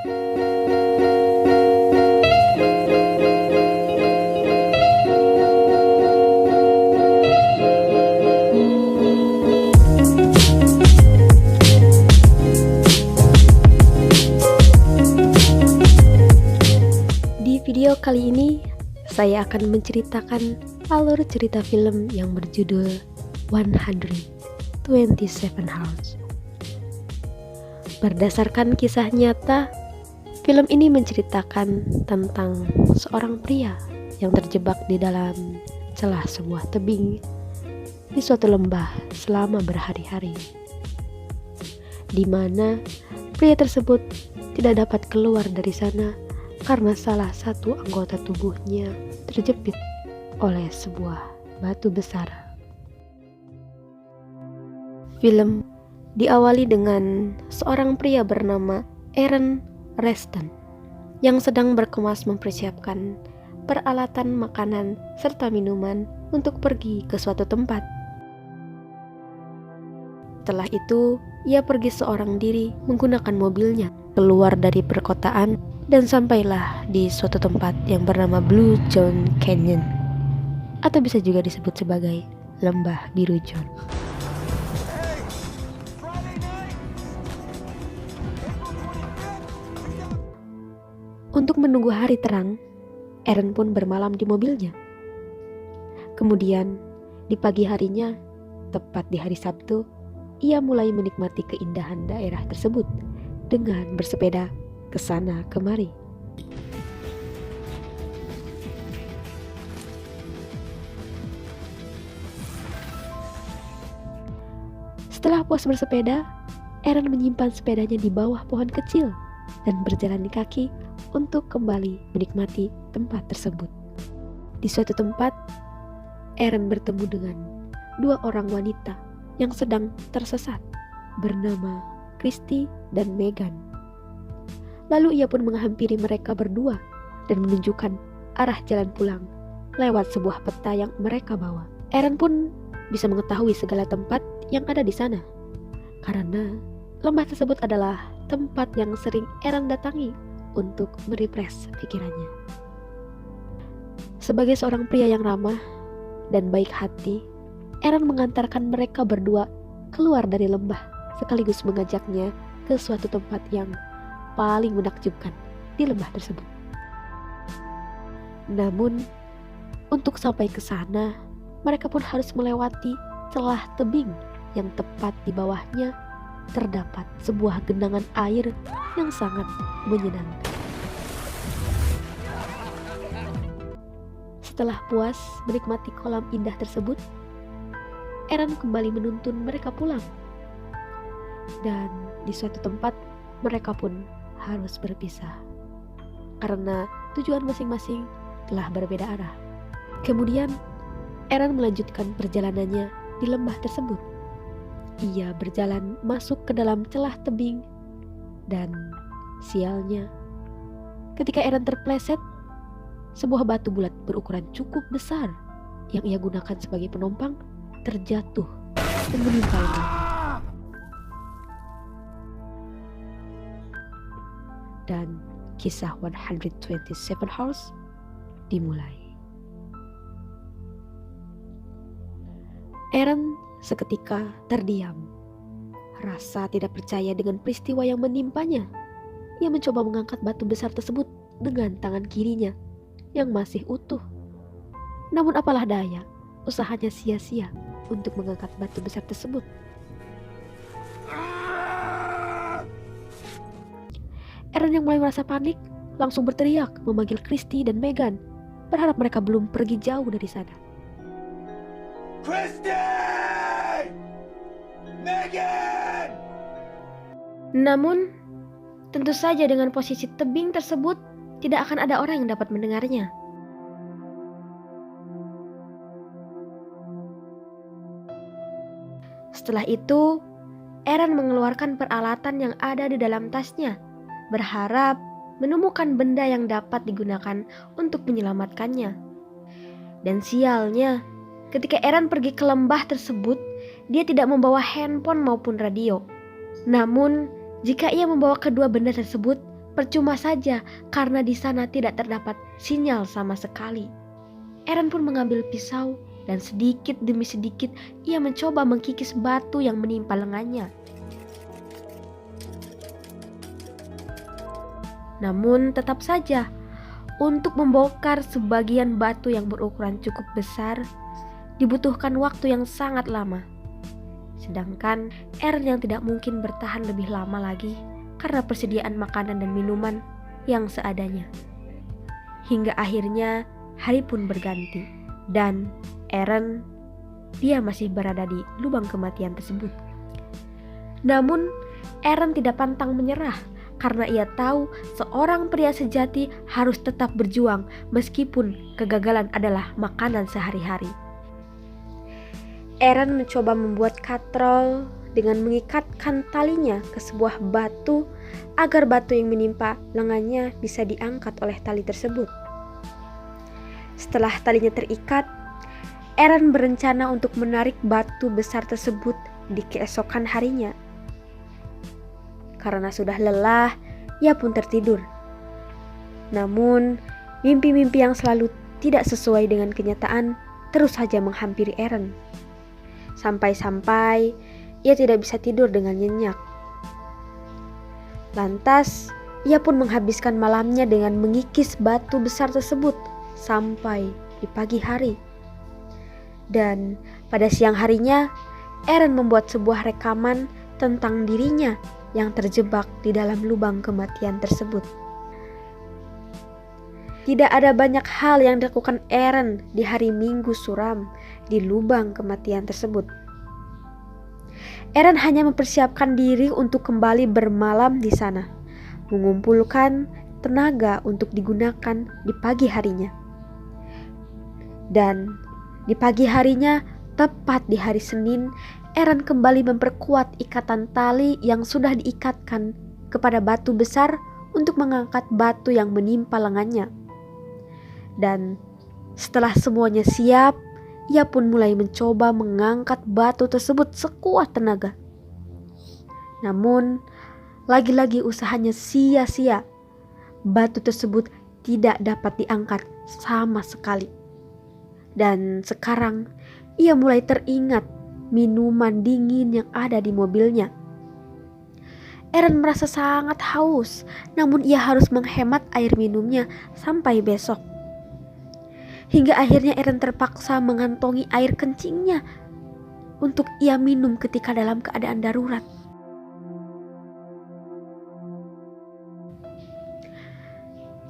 Di video kali ini, saya akan menceritakan alur cerita film yang berjudul 127 Hours. Berdasarkan kisah nyata, film ini menceritakan tentang seorang pria yang terjebak di dalam celah sebuah tebing di suatu lembah selama berhari-hari, di mana pria tersebut tidak dapat keluar dari sana karena salah satu anggota tubuhnya terjepit oleh sebuah batu besar. Film diawali dengan seorang pria bernama Aaron Reston yang sedang berkemas mempersiapkan peralatan makanan serta minuman untuk pergi ke suatu tempat. Setelah itu, ia pergi seorang diri menggunakan mobilnya keluar dari perkotaan dan sampailah di suatu tempat yang bernama Blue John Canyon, atau bisa juga disebut sebagai Lembah Biru John. Untuk menunggu hari terang, Aaron pun bermalam di mobilnya. Kemudian, di pagi harinya, tepat di hari Sabtu, ia mulai menikmati keindahan daerah tersebut dengan bersepeda ke sana kemari. Setelah puas bersepeda, Aaron menyimpan sepedanya di bawah pohon kecil dan berjalan di kaki untuk kembali menikmati tempat tersebut. Di suatu tempat, Aaron bertemu dengan dua orang wanita yang sedang tersesat bernama Christy dan Megan. Lalu ia pun menghampiri mereka berdua dan menunjukkan arah jalan pulang lewat sebuah peta yang mereka bawa. Aaron pun bisa mengetahui segala tempat yang ada di sana, karena lembah tersebut adalah tempat yang sering Aaron datangi untuk merefresh pikirannya. Sebagai seorang pria yang ramah dan baik hati, Aaron mengantarkan mereka berdua keluar dari lembah sekaligus mengajaknya ke suatu tempat yang paling menakjubkan di lembah tersebut. Namun, untuk sampai ke sana, mereka pun harus melewati celah tebing yang tepat di bawahnya terdapat sebuah genangan air yang sangat menyenangkan. Setelah puas menikmati kolam indah tersebut, Aaron kembali menuntun mereka pulang. Dan di suatu tempat, mereka pun harus berpisah karena tujuan masing-masing telah berbeda arah. Kemudian Aaron melanjutkan perjalanannya di lembah tersebut. Ia berjalan masuk ke dalam celah tebing dan sialnya, ketika Aaron terpleset, sebuah batu bulat berukuran cukup besar yang ia gunakan sebagai penompang terjatuh dan menimpanya. Dan kisah 127 Hours dimulai. Aaron seketika terdiam. Rasa tidak percaya dengan peristiwa yang menimpanya. Ia mencoba mengangkat batu besar tersebut dengan tangan kirinya yang masih utuh. Namun apalah daya, usahanya sia-sia untuk mengangkat batu besar tersebut. Aaron yang mulai merasa panik langsung berteriak memanggil Christy dan Megan, berharap mereka belum pergi jauh dari sana. Christy! Megan! Namun, tentu saja dengan posisi tebing tersebut tidak akan ada orang yang dapat mendengarnya. Setelah itu, Aaron mengeluarkan peralatan yang ada di dalam tasnya, berharap menemukan benda yang dapat digunakan untuk menyelamatkannya. Dan sialnya, ketika Aaron pergi ke lembah tersebut, dia tidak membawa handphone maupun radio. Namun, jika ia membawa kedua benda tersebut, Percuma saja karena di sana tidak terdapat sinyal sama sekali. Aaron pun mengambil pisau dan sedikit demi sedikit ia mencoba mengkikis batu yang menimpa lengannya. Namun tetap saja, untuk membongkar sebagian batu yang berukuran cukup besar, dibutuhkan waktu yang sangat lama. Sedangkan Aaron yang tidak mungkin bertahan lebih lama lagi karena persediaan makanan dan minuman yang seadanya. Hingga akhirnya hari pun berganti dan Aaron, dia masih berada di lubang kematian tersebut. Namun Aaron tidak pantang menyerah karena ia tahu seorang pria sejati harus tetap berjuang meskipun kegagalan adalah makanan sehari-hari. Aaron mencoba membuat katrol dengan mengikatkan talinya ke sebuah batu agar batu yang menimpa lengannya bisa diangkat oleh tali tersebut. Setelah talinya terikat, Aaron berencana untuk menarik batu besar tersebut di keesokan harinya. Karena sudah lelah, ia pun tertidur. Namun, mimpi-mimpi yang selalu tidak sesuai dengan kenyataan terus saja menghampiri Aaron. Sampai-sampai ia tidak bisa tidur dengan nyenyak. Lantas, ia pun menghabiskan malamnya dengan mengikis batu besar tersebut sampai di pagi hari. Dan pada siang harinya, Aaron membuat sebuah rekaman tentang dirinya yang terjebak di dalam lubang kematian tersebut. Tidak ada banyak hal yang dilakukan Aaron di hari Minggu suram di lubang kematian tersebut. Aaron hanya mempersiapkan diri untuk kembali bermalam di sana, mengumpulkan tenaga untuk digunakan di pagi harinya. Dan di pagi harinya, tepat di hari Senin, Aaron kembali memperkuat ikatan tali yang sudah diikatkan kepada batu besar untuk mengangkat batu yang menimpa lengannya. Dan setelah semuanya siap, ia pun mulai mencoba mengangkat batu tersebut sekuat tenaga. Namun, lagi-lagi usahanya sia-sia. Batu tersebut tidak dapat diangkat sama sekali. Dan sekarang ia mulai teringat minuman dingin yang ada di mobilnya. Aaron merasa sangat haus, namun ia harus menghemat air minumnya sampai besok. Hingga akhirnya Aaron terpaksa mengantongi air kencingnya untuk ia minum ketika dalam keadaan darurat.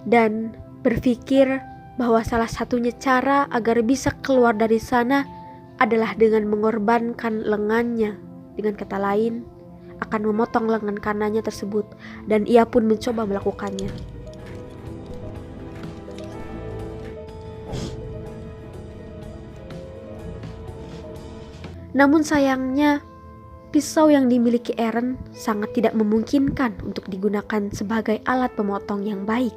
Dan berpikir bahwa salah satunya cara agar bisa keluar dari sana adalah dengan mengorbankan lengannya. Dengan kata lain, akan memotong lengan kanannya tersebut, dan ia pun mencoba melakukannya. Namun sayangnya, pisau yang dimiliki Aaron sangat tidak memungkinkan untuk digunakan sebagai alat pemotong yang baik.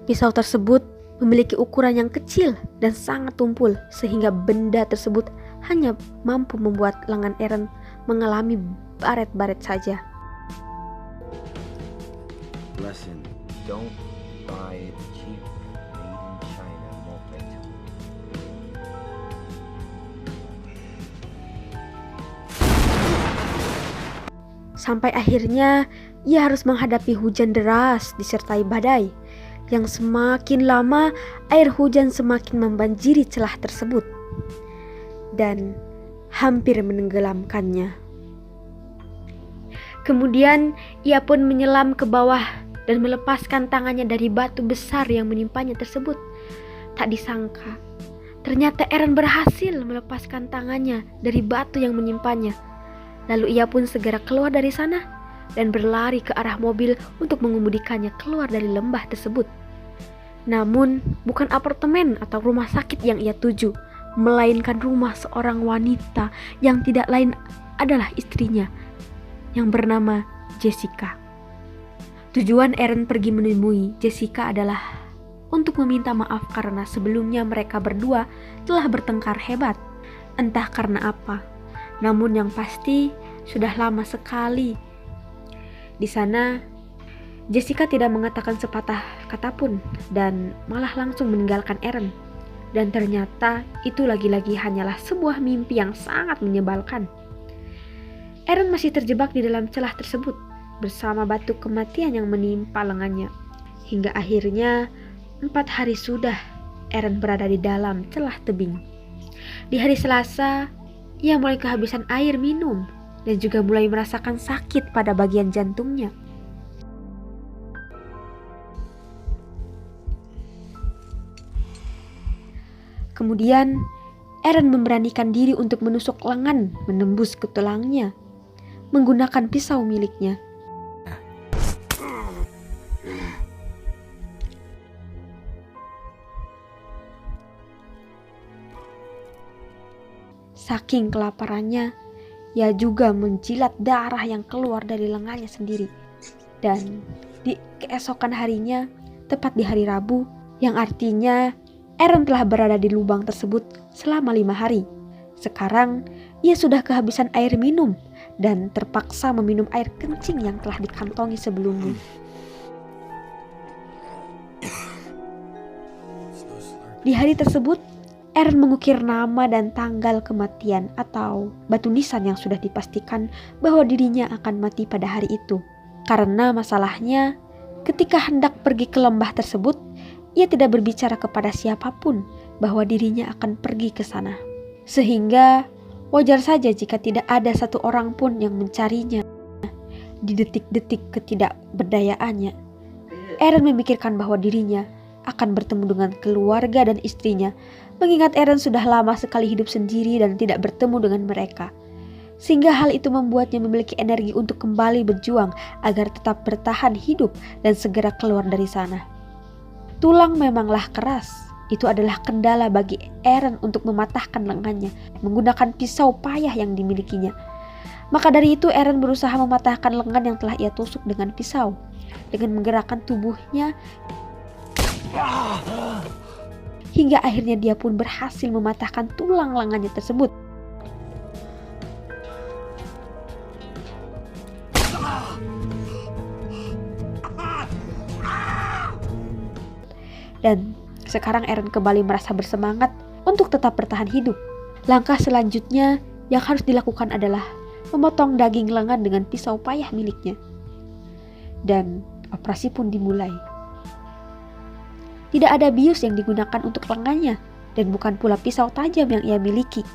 Pisau tersebut memiliki ukuran yang kecil dan sangat tumpul, sehingga benda tersebut hanya mampu membuat lengan Aaron mengalami baret-baret saja. Lesson: don't buy the cheap made in China multi-tool. Sampai akhirnya ia harus menghadapi hujan deras disertai badai. Yang semakin lama air hujan semakin membanjiri celah tersebut dan hampir menenggelamkannya. Kemudian ia pun menyelam ke bawah dan melepaskan tangannya dari batu besar yang menimpanya tersebut. Tak disangka, ternyata Aaron berhasil melepaskan tangannya dari batu yang menimpanya. Lalu ia pun segera keluar dari sana dan berlari ke arah mobil untuk mengemudikannya keluar dari lembah tersebut. Namun bukan apartemen atau rumah sakit yang ia tuju, melainkan rumah seorang wanita yang tidak lain adalah istrinya yang bernama Jessica. Tujuan Aaron pergi menemui Jessica adalah untuk meminta maaf karena sebelumnya mereka berdua telah bertengkar hebat, entah karena apa. Namun yang pasti sudah lama sekali. Di sana Jessica tidak mengatakan sepatah kata pun dan malah langsung meninggalkan Eren. Dan ternyata itu lagi-lagi hanyalah sebuah mimpi yang sangat menyebalkan. Eren masih terjebak di dalam celah tersebut bersama batu kematian yang menimpa lengannya. Hingga akhirnya 4 hari sudah Eren berada di dalam celah tebing. Di hari Selasa, ia mulai kehabisan air minum dan juga mulai merasakan sakit pada bagian jantungnya. Kemudian, Eren memberanikan diri untuk menusuk lengan menembus ke tulangnya menggunakan pisau miliknya. Saking kelaparannya, ia juga menjilat darah yang keluar dari lengannya sendiri. Dan di keesokan harinya, tepat di hari Rabu, yang artinya Eren telah berada di lubang tersebut selama 5 hari. Sekarang ia sudah kehabisan air minum dan terpaksa meminum air kencing yang telah dikantongi sebelumnya. Di hari tersebut, Eren mengukir nama dan tanggal kematian atau batu nisan yang sudah dipastikan bahwa dirinya akan mati pada hari itu. Karena masalahnya, ketika hendak pergi ke lembah tersebut, ia tidak berbicara kepada siapapun bahwa dirinya akan pergi ke sana. Sehingga wajar saja jika tidak ada satu orang pun yang mencarinya. Di detik-detik ketidakberdayaannya, Eren memikirkan bahwa dirinya akan bertemu dengan keluarga dan istrinya, mengingat Eren sudah lama sekali hidup sendiri dan tidak bertemu dengan mereka. Sehingga hal itu membuatnya memiliki energi untuk kembali berjuang agar tetap bertahan hidup dan segera keluar dari sana. Tulang memanglah keras. Itu adalah kendala bagi Eren untuk mematahkan lengannya menggunakan pisau payah yang dimilikinya. Maka dari itu Eren berusaha mematahkan lengan yang telah ia tusuk dengan pisau dengan menggerakkan tubuhnya hingga akhirnya dia pun berhasil mematahkan tulang lengannya tersebut. Dan sekarang Eren kembali merasa bersemangat untuk tetap bertahan hidup. Langkah selanjutnya yang harus dilakukan adalah memotong daging lengan dengan pisau payah miliknya. Dan operasi pun dimulai. Tidak ada bius yang digunakan untuk lengannya dan bukan pula pisau tajam yang ia miliki.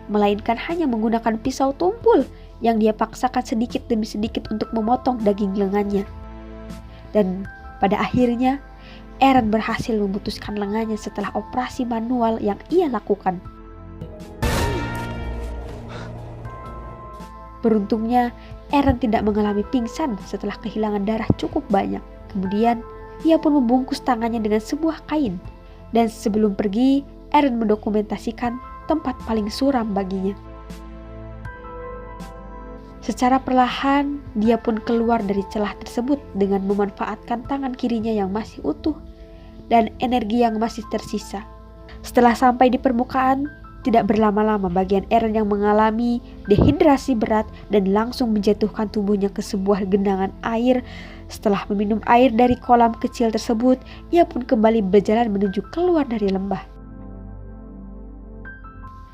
Melainkan hanya menggunakan pisau tumpul yang dia paksakan sedikit demi sedikit untuk memotong daging lengannya. Dan pada akhirnya Eren berhasil memutuskan lengannya setelah operasi manual yang ia lakukan. Beruntungnya, Eren tidak mengalami pingsan setelah kehilangan darah cukup banyak. Kemudian, ia pun membungkus tangannya dengan sebuah kain. Dan sebelum pergi, Eren mendokumentasikan tempat paling suram baginya. Secara perlahan, dia pun keluar dari celah tersebut dengan memanfaatkan tangan kirinya yang masih utuh dan energi yang masih tersisa. Setelah sampai di permukaan, tidak berlama-lama bagian Eren yang mengalami dehidrasi berat dan langsung menjatuhkan tubuhnya ke sebuah genangan air. Setelah meminum air dari kolam kecil tersebut, ia pun kembali berjalan menuju keluar dari lembah.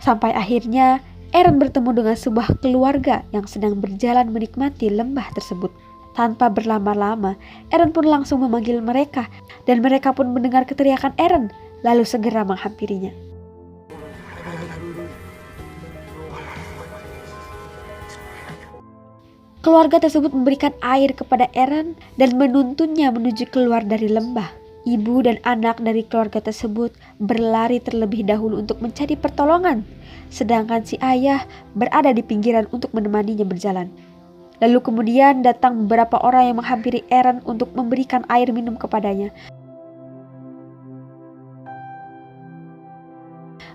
Sampai akhirnya, Eren bertemu dengan sebuah keluarga yang sedang berjalan menikmati lembah tersebut. Tanpa berlama-lama, Eren pun langsung memanggil mereka dan mereka pun mendengar keteriakan Eren lalu segera menghampirinya. Keluarga tersebut memberikan air kepada Eren dan menuntunnya menuju keluar dari lembah. Ibu dan anak dari keluarga tersebut berlari terlebih dahulu untuk mencari pertolongan, sedangkan si ayah berada di pinggiran untuk menemaninya berjalan. Lalu kemudian datang beberapa orang yang menghampiri Eren untuk memberikan air minum kepadanya.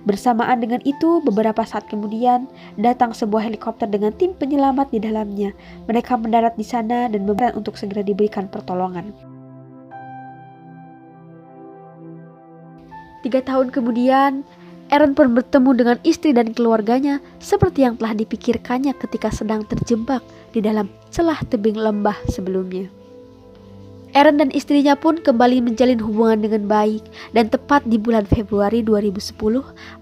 Bersamaan dengan itu, beberapa saat kemudian datang sebuah helikopter dengan tim penyelamat di dalamnya. Mereka mendarat di sana dan meminta untuk segera diberikan pertolongan. 3 tahun kemudian, Eren pun bertemu dengan istri dan keluarganya seperti yang telah dipikirkannya ketika sedang terjebak di dalam celah tebing lembah sebelumnya. Aaron dan istrinya pun kembali menjalin hubungan dengan baik, dan tepat di bulan Februari 2010,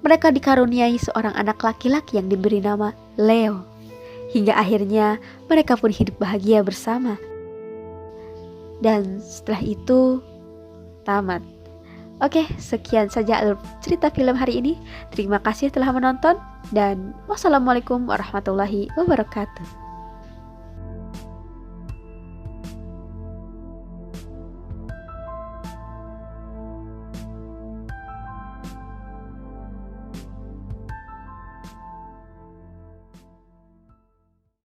mereka dikaruniai seorang anak laki-laki yang diberi nama Leo. Hingga akhirnya mereka pun hidup bahagia bersama. Dan setelah itu tamat. Oke, sekian saja alur cerita film hari ini. Terima kasih telah menonton dan wassalamualaikum warahmatullahi wabarakatuh.